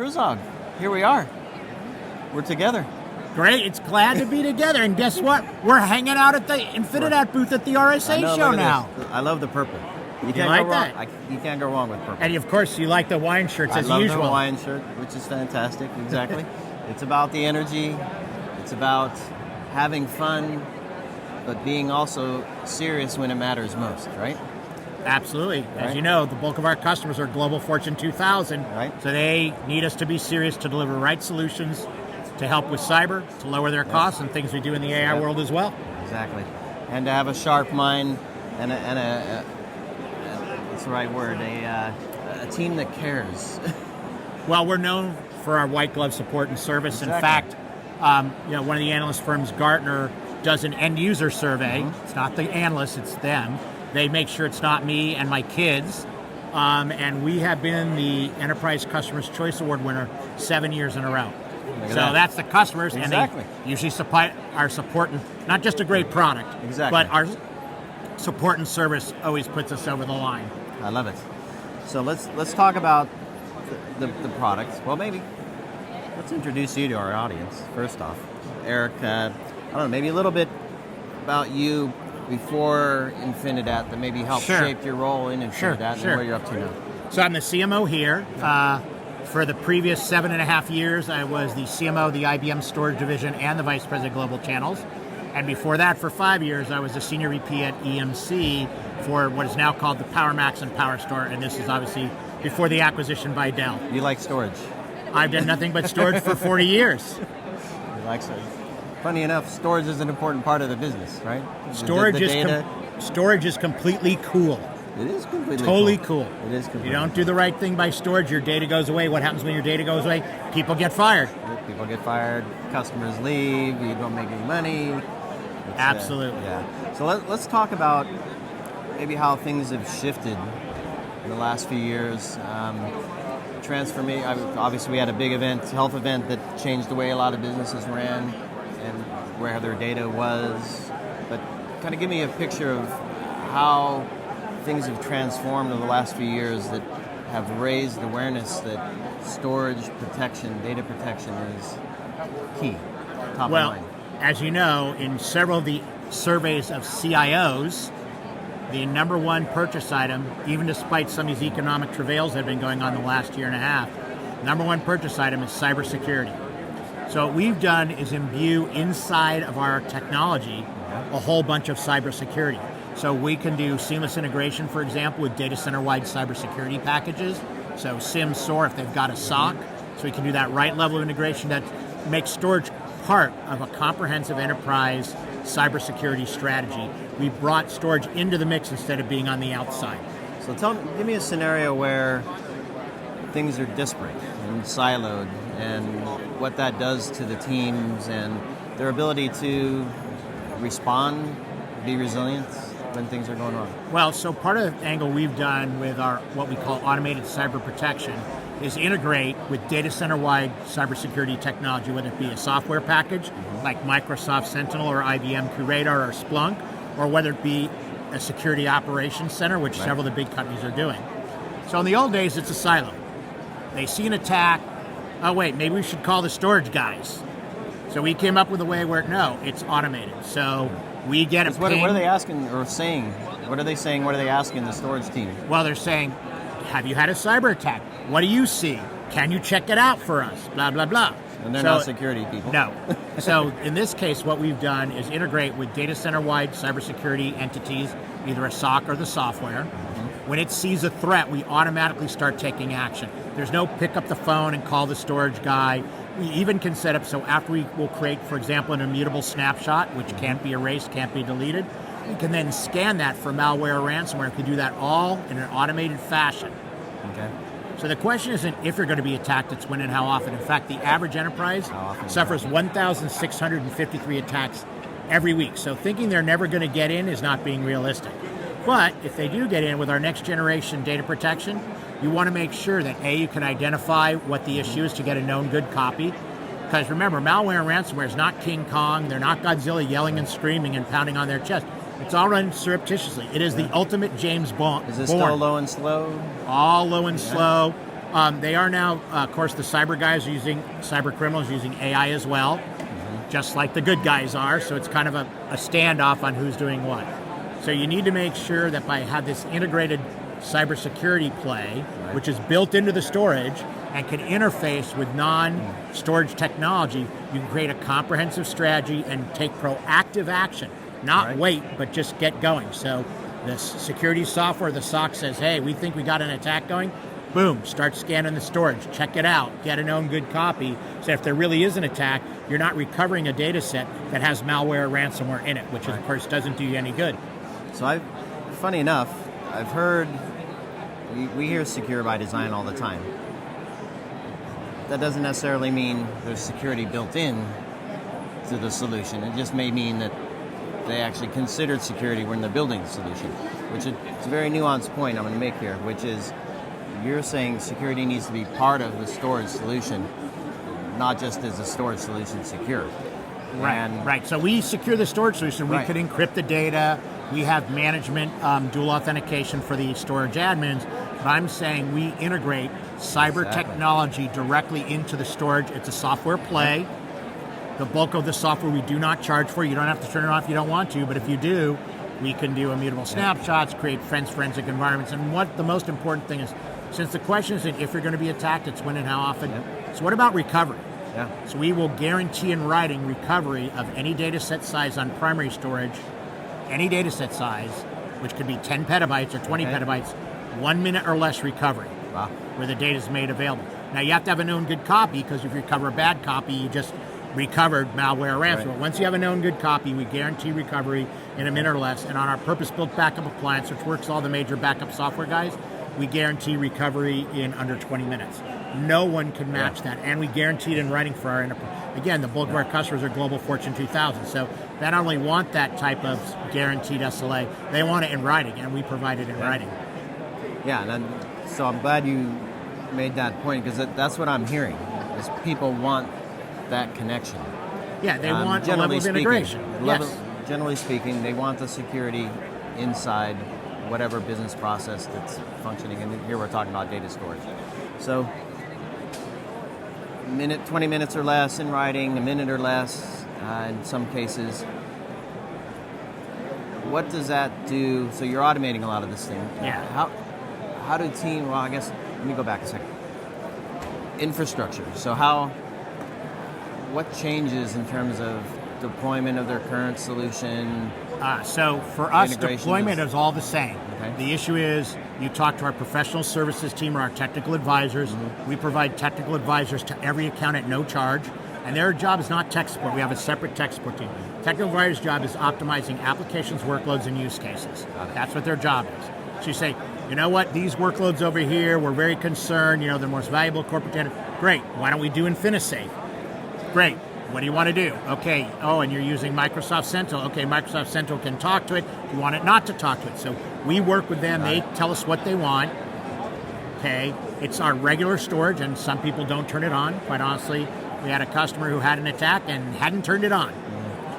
Herzog, here we are. We're together. Great, it's glad to be together. And guess what? We're hanging out at the Infinidat booth at the RSA show now. I love the purple. You can't like go wrong. That? You can't go wrong with purple. And of course, you like the Hawaiian shirts as usual. I love the Hawaiian shirt, which is fantastic. Exactly. It's about the energy. It's about having fun, but being also serious when it matters most, right? Absolutely. As you know, the bulk of our customers are Global Fortune 2000. Right. So they need us to be serious to deliver right solutions to help with cyber, to lower their costs, and things we do in the AI world as well. Exactly. And to have a sharp mind and a what's the right word? A team that cares. Well, we're known for our white glove support and service. Exactly. In fact, one of the analyst firms, Gartner, does an end user survey. Mm-hmm. It's not the analysts, it's them. They make sure it's not me and my kids. And we have been the Enterprise Customers' Choice Award winner 7 years in a row. So that's the customers, exactly. And they usually are supporting not just a great product, exactly. but our support and service always puts us over the line. I love it. So let's talk about the product. Well, maybe let's introduce you to our audience first off. Eric, I don't know, maybe a little bit about you before Infinidat that maybe helped shape your role in Infinidat and where you're up to now. So I'm the CMO here. For the previous 7.5 years, I was the CMO of the IBM Storage Division and the Vice President Global Channels. And before that, for 5 years, I was the Senior VP at EMC for what is now called the PowerMax and PowerStore. And this is obviously before the acquisition by Dell. You like storage? I've done nothing but storage for 40 years. You like storage? Funny enough, storage is an important part of the business, right? Storage is completely cool. It is completely totally cool. It is completely You don't do the right thing by storage, your data goes away. What happens when your data goes away? People get fired. People get fired, customers leave, you don't make any money. Absolutely. So let's talk about maybe how things have shifted in the last few years. Transformation. Obviously, we had a big health event that changed the way a lot of businesses ran and where their data was. But kind of give me a picture of how things have transformed in the last few years that have raised awareness that storage protection, data protection is key, top of mind. As you know, in several of the surveys of CIOs, the number one purchase item, even despite some of these economic travails that have been going on the last year and a half, number one purchase item is cybersecurity. So what we've done is imbue inside of our technology a whole bunch of cybersecurity. So we can do seamless integration, for example, with data center-wide cybersecurity packages. So SIM, SOAR, if they've got a SOC. So we can do that right level of integration that makes storage part of a comprehensive enterprise cybersecurity strategy. We brought storage into the mix instead of being on the outside. So give me a scenario where things are disparate and siloed and what that does to the teams and their ability to respond, be resilient when things are going wrong. Well, so part of the angle we've done with our what we call automated cyber protection is integrate with data center-wide cybersecurity technology, whether it be a software package like Microsoft Sentinel or IBM QRadar or Splunk, or whether it be a security operations center, which several of the big companies are doing. So in the old days, it's a silo. They see an attack, oh wait, maybe we should call the storage guys. So we came up with a way where, no, it's automated. So we get a ping. What are they asking or saying? What are they saying? What are they asking the storage team? Well, they're saying, have you had a cyber attack? What do you see? Can you check it out for us? Blah, blah, blah. And they're not security people. No. So in this case, what we've done is integrate with data center-wide cybersecurity entities, either a SOC or the software. When it sees a threat, we automatically start taking action. There's no pick up the phone and call the storage guy. We even can set up so after we will create, for example, an immutable snapshot, which can't be erased, can't be deleted, we can then scan that for malware or ransomware. We can do that all in an automated fashion. Okay. So the question isn't if you're going to be attacked, it's when and how often. In fact, the average enterprise suffers 1,653 attacks every week. So thinking they're never going to get in is not being realistic. But if they do get in with our next generation data protection, you want to make sure that A, you can identify what the issue is to get a known good copy. Because remember, malware and ransomware is not King Kong. They're not Godzilla yelling and screaming and pounding on their chest. It's all run surreptitiously. It is the ultimate James Bond. Is it still low and slow? All low and slow. They are now, of course, the cyber criminals using AI as well, just like the good guys are. So it's kind of a standoff on who's doing what. So you need to make sure that by have this integrated cybersecurity play, which is built into the storage and can interface with non-storage technology, you can create a comprehensive strategy and take proactive action. Not wait, but just get going. So the security software, the SOC says, hey, we think we got an attack going. Boom, start scanning the storage, check it out, get a known good copy. So if there really is an attack, you're not recovering a data set that has malware or ransomware in it, which of course doesn't do you any good. So funny enough, I've heard, we hear secure by design all the time. That doesn't necessarily mean there's security built in to the solution. It just may mean that they actually considered security when they're building the solution, which is a very nuanced point I'm going to make here, which is you're saying security needs to be part of the storage solution, not just as a storage solution secure. Right. So we secure the storage solution. We could encrypt the data. We have management dual authentication for the storage admins. But I'm saying we integrate cyber technology directly into the storage. It's a software play. The bulk of the software we do not charge for. You don't have to turn it on if you don't want to, but if you do, we can do immutable snapshots, create forensic environments, and what the most important thing is, since the question isn't if you're going to be attacked, it's when and how often. So what about recovery? So we will guarantee in writing recovery of any data set size on primary storage, any data set size, which could be 10 petabytes or 20 petabytes, 1 minute or less recovery, where the data is made available. Now you have to have a known good copy, because if you recover a bad copy, you just recovered malware or ransomware. Once you have a known good copy, we guarantee recovery in a minute or less. And on our purpose-built backup appliance, which works all the major backup software guys, we guarantee recovery in under 20 minutes. No one can match that. And we guarantee it in writing for our enterprise. Again, the bulk of our customers are Global Fortune 2000. So they not only want that type of guaranteed SLA, they want it in writing, and we provide it in writing. So I'm glad you made that point, because that's what I'm hearing, is people want that connection. Yeah, they want a level of integration. Generally speaking, they want the security inside whatever business process that's functioning. And here we're talking about data storage. So, 20 minutes or less in writing, a minute or less in some cases. What does that do? So you're automating a lot of this thing. How do team? Well, I guess let me go back a second. Infrastructure. So what changes in terms of deployment of their current solution? So for us, deployment is all the same. The issue is you talk to our professional services team or our technical advisors. We provide technical advisors to every account at no charge. And their job is not tech support. We have a separate tech support team. Technical advisor's job is optimizing applications, workloads, and use cases. That's what their job is. So you say, you know what, these workloads over here, we're very concerned, they're the most valuable corporate data. Great, why don't we do InfiniSafe? Great. What do you want to do? Okay. Oh, and you're using Microsoft Sentinel. Okay, Microsoft Sentinel can talk to it. You want it not to talk to it. So we work with them. They tell us what they want. Okay. It's our regular storage, and some people don't turn it on. Quite honestly, we had a customer who had an attack and hadn't turned it on.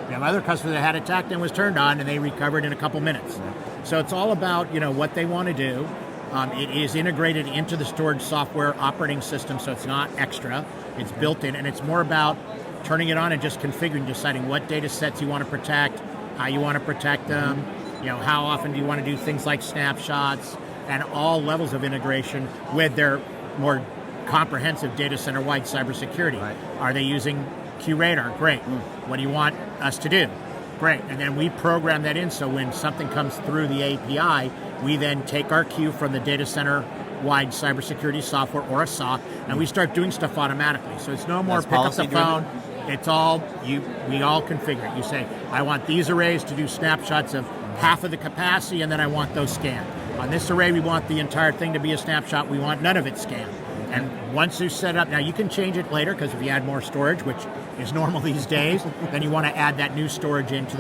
We have other customers that had attacked and was turned on, and they recovered in a couple minutes. So it's all about what they want to do. It is integrated into the storage software operating system, so it's not extra. It's built in, and it's more about turning it on and just configuring, deciding what data sets you want to protect, how you want to protect them, how often do you want to do things like snapshots, and all levels of integration with their more comprehensive data center-wide cybersecurity. Are they using QRadar? Great. What do you want us to do? Great. And then we program that in, so when something comes through the API, we then take our queue from the data center-wide cybersecurity software or a SOC, and we start doing stuff automatically. So it's no more pick up the phone. It's all, we all configure it. You say, I want these arrays to do snapshots of half of the capacity, and then I want those scanned. On this array, we want the entire thing to be a snapshot. We want none of it scanned. And once you set up, now you can change it later, because if you add more storage, which is normal these days, then you want to add that new storage into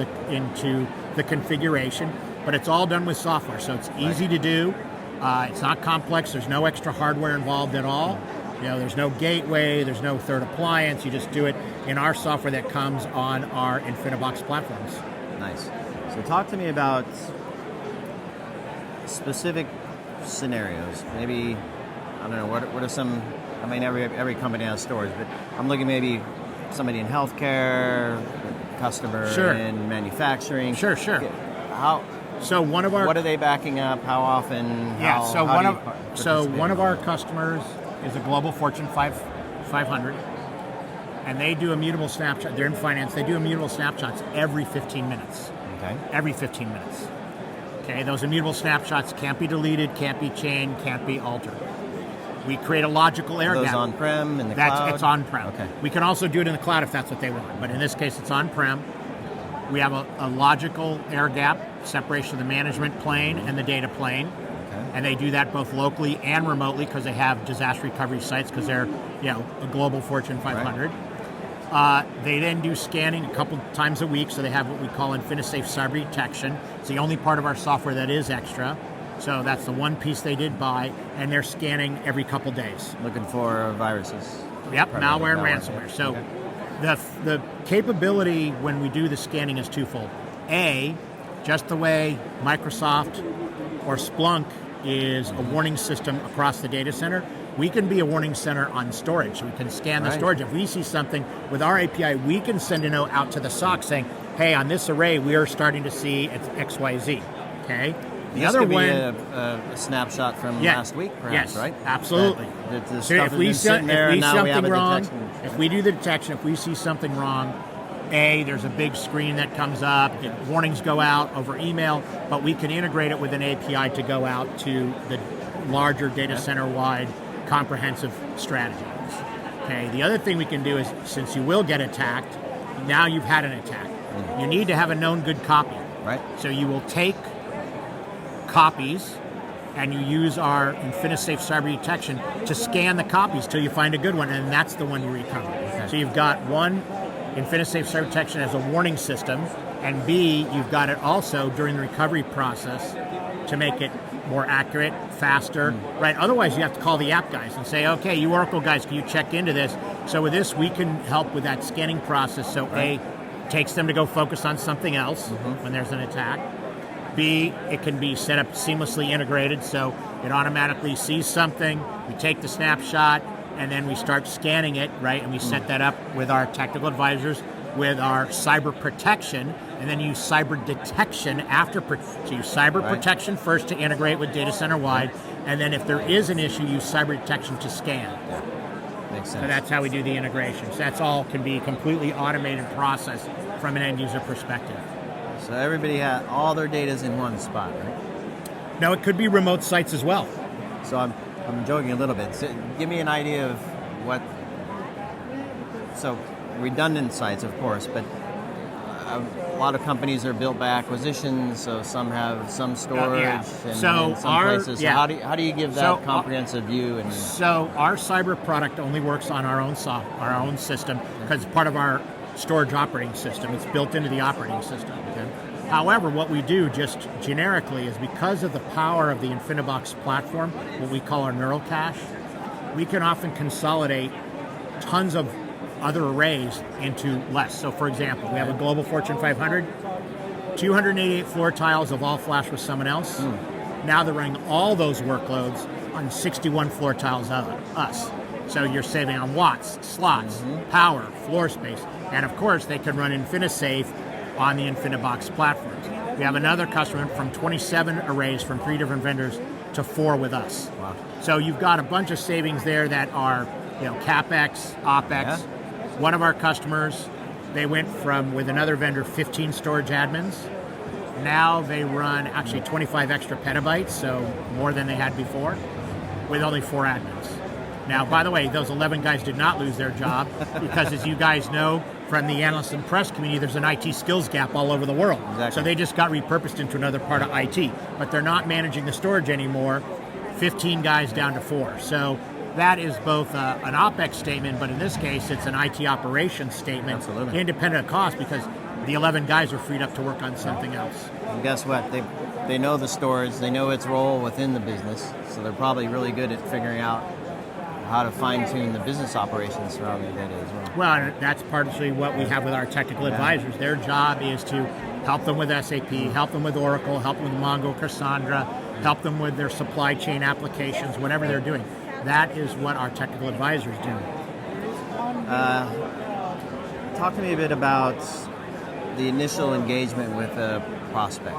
the configuration. But it's all done with software, so it's easy to do. It's not complex. There's no extra hardware involved at all. There's no gateway. There's no third appliance. You just do it in our software that comes on our InfiniBox platforms. Nice. So talk to me about specific scenarios. Maybe I don't know, what are some, I mean, every company has stores, but I'm looking maybe somebody in healthcare, customer Sure. in manufacturing. Sure. How? So one of our What are they backing up? How often? Yeah, How, so how one do of you so one of our participate? customers is a global Fortune 500, and they do immutable snapshot. They're in finance. They do immutable snapshots every 15 minutes. Okay. Every 15 minutes. Okay, those immutable snapshots can't be deleted, can't be changed, can't be altered. We create a logical air Those gap. on-prem, in the cloud? It's on-prem. Okay. We can also do it in the cloud if that's what they want, but in this case, it's on-prem. We have a logical air gap, separation of the management plane and the data plane. Okay. And they do that both locally and remotely because they have disaster recovery sites because they're, a global Fortune 500. They then do scanning a couple times a week, so they have what we call InfiniSafe cyber detection. It's the only part of our software that is extra. So that's the one piece they did buy, and they're scanning every couple days. Looking for viruses. Yep, malware and Malware. ransomware. So Okay. the capability when we do the scanning is twofold. A, just the way Microsoft or Splunk is a warning system across the data center, we can be a warning center on storage. We can scan the Right. storage. If we see something with our API, we can send a note out to the SOC saying, hey, on this array, we are starting to see it's XYZ. Okay? The This other could be one, a snapshot from Yeah. last week, perhaps, yes, right? absolutely. The So stuff if has we been see sitting there, and now we have something a wrong, detection. if we do the detection, if we see something wrong, there's a big screen that comes up, warnings go out over email, but we can integrate it with an API to go out to the larger data center-wide comprehensive strategy. Okay. The other thing we can do is, since you will get attacked, now you've had an attack. You need to have a known good copy. Right. So you will take copies and you use our InfiniSafe cyber detection to scan the copies till you find a good one, and that's the one you recover. Okay. So you've got one, InfiniSafe cyber detection as a warning system, and B, you've got it also during the recovery process to make it more accurate, faster, right? Otherwise, you have to call the app guys and say, okay, you Oracle guys, can you check into this? So with this, we can help with that scanning process. So A, takes them to go focus on something else when there's an attack. B, it can be set up seamlessly integrated, so it automatically sees something, we take the snapshot, and then we start scanning it, right? And we set that up with our technical advisors, with our cyber protection, and then use cyber detection after. So use cyber protection first to integrate with data center wide, and then if there is an issue, use cyber detection to scan. Makes sense. So that's how we do the integrations. That's all can be completely automated process from an end user perspective. So everybody had all their data's in one spot, right? Now it could be remote sites as well. So I'm joking a little bit. So give me an idea of what. So redundant sites, of course, but a lot of companies are built by acquisitions. So some have some storage, and So in some our- places. So yeah. how do you give that So, comprehensive view? And So our cyber product only works on our own our own system because it's part of our storage operating system. It's built into the operating system. Okay. However, what we do just generically is because of the power of the InfiniBox platform, what we call our neural cache, we can often consolidate tons of other arrays into less. So for example, we have a global Fortune 500, 288 floor tiles of all flash with someone else. Now they're running all those workloads on 61 floor tiles of us. So you're saving on watts, slots, power, floor space, and of course they can run InfiniSafe on the InfiniBox platforms. We have another customer from 27 arrays from 3 different vendors to 4 with us. Wow. So you've got a bunch of savings there that are, CapEx, OpEx. Yeah. One of our customers, they went from, with another vendor, 15 storage admins. Now they run actually 25 extra petabytes, so more than they had before, with only 4 admins. Now, by the way, those 11 guys did not lose their job because, as you guys know, from the analyst and press community, there's an IT skills gap all over the world. Exactly. So they just got repurposed into another part of IT. But they're not managing the storage anymore. 15 guys down to 4. So that is both an OpEx statement, but in this case, it's an IT operations statement, Absolutely. independent of cost, because the 11 guys are freed up to work on something else. And guess what? They know the storage. They know its role within the business. So they're probably really good at figuring out how to fine-tune the business operations surrounding the data as well. Well, and that's partially what we have with our technical advisors. Their job is to help them with SAP, help them with Oracle, help them with Mongo, Cassandra, help them with their supply chain applications, whatever they're doing. That is what our technical advisors do. Talk to me a bit about the initial engagement with a prospect.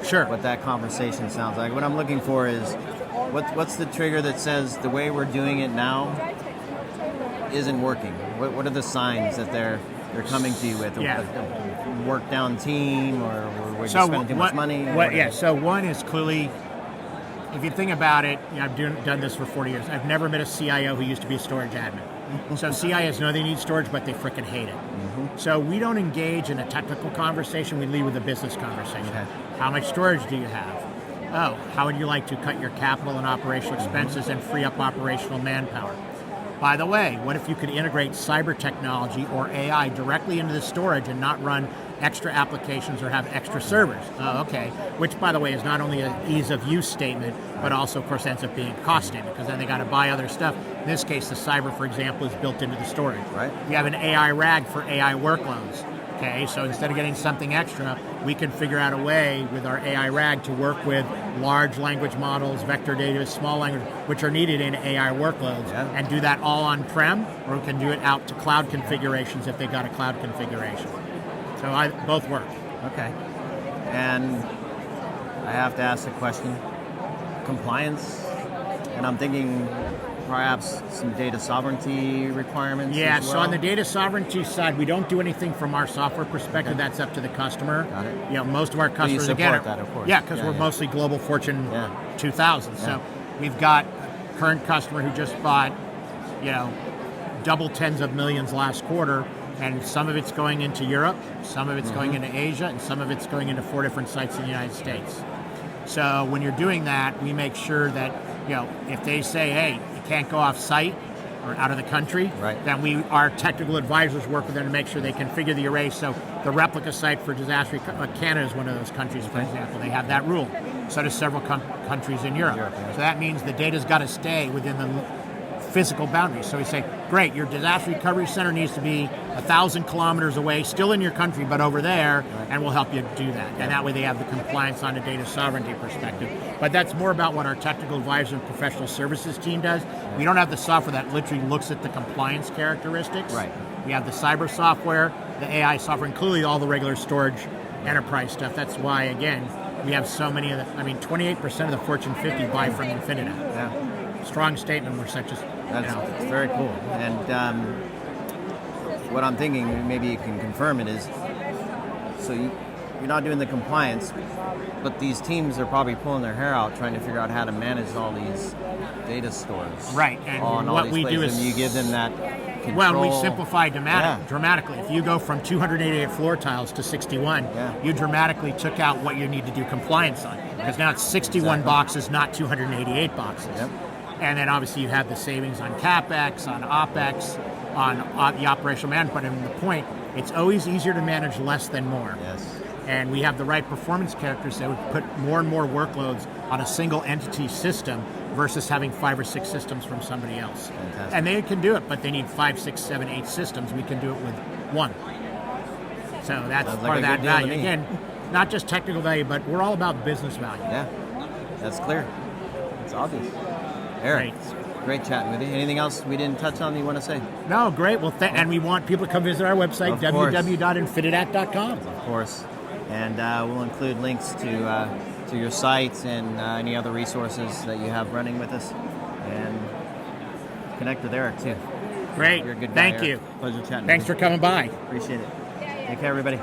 Sure. What that conversation sounds like. What I'm looking for is what's the trigger that says the way we're doing it now isn't working? What are the signs that they're coming to you with? Yeah. A work down team, or we're just spending too much money? So one is clearly, if you think about it, I've done this for 40 years. I've never met a CIO who used to be a storage admin. So CIOs know they need storage, but they frickin' hate it. Mm-hmm. So we don't engage in a technical conversation. We lead with a business conversation. Okay. How much storage do you have? Oh, how would you like to cut your capital and operational expenses and free up operational manpower? By the way, what if you could integrate cyber technology or AI directly into the storage and not run extra applications or have extra servers? Oh, okay. Which, by the way, is not only an ease of use statement, but also, of course, ends up being a cost statement, because then they got to buy other stuff. In this case, the cyber, for example, is built into the storage. Right. We have an AI RAG for AI workloads. Okay, so instead of getting something extra, we can figure out a way with our AI RAG to work with large language models, vector data, small language, which are needed in AI workloads, and do that all on-prem, or we can do it out to cloud configurations if they've got a cloud configuration. So both work. Okay. And I have to ask a question. Compliance, and I'm thinking perhaps some data sovereignty requirements. Yeah, as well. So on the data sovereignty side, we don't do anything from our software perspective. Okay. That's up to the customer. Got it. Most of our customers, so you support that, of course. Yeah, because we're mostly global Fortune 2000. Yeah. So we've got a current customer who just bought, double tens of millions last quarter, and some of it's going into Europe, some of it's going into Asia, and some of it's going into 4 different sites in the United States. So when you're doing that, we make sure that, if they say, hey, you can't go off site or out of the country, then our technical advisors work with them to make sure they configure the array. So the replica site for disaster, Canada is one of those countries, for example. They have that rule. So do several countries in Europe. So that means the data's got to stay within the physical boundaries. So we say, great, your disaster recovery center needs to be 1,000 kilometers away, still in your country, but over there, and we'll help you do that. And that way they have the compliance on a data sovereignty perspective. But that's more about what our technical advisor and professional services team does. We don't have the software that literally looks at the compliance characteristics. Right. We have the cyber software, the AI software, including all the regular storage enterprise stuff. That's why, again, we have so many of 28% of the Fortune 50 buy from Infinidat. Yeah. Strong statement. We're such as It's very cool. And what I'm thinking, maybe you can confirm it, is so you're not doing the compliance, but these teams are probably pulling their hair out trying to figure out how to manage all these data stores. Right. And on what all these we places, do is and you give them that control. Well, we simplify dramatically. If you go from 288 floor tiles to 61, you dramatically took out what you need to do compliance on. Because now it's 61 boxes, not 288 boxes. Yep. And then obviously you have the savings on CapEx, on OpEx, on the operational management. But the point, it's always easier to manage less than more. Yes. And we have the right performance characters that would put more and more workloads on a single entity system versus having 5 or 6 systems from somebody else. Fantastic. And they can do it, but they need 5, 6, 7, 8 systems. We can do it with 1. So that's part of that value. Again, not just technical value, but we're all about business value. Yeah, that's clear. It's obvious. Eric, great chatting with you. Anything else we didn't touch on that you want to say? No, great. Well, and we want people to come visit our website, www.infinidat.com. Of course. And we'll include links to your sites and any other resources that you have running with us. And connect with Eric, too. Great. You're a good guy, Thank Eric. you. Pleasure chatting. Thanks for coming by. Appreciate it. Take care, everybody.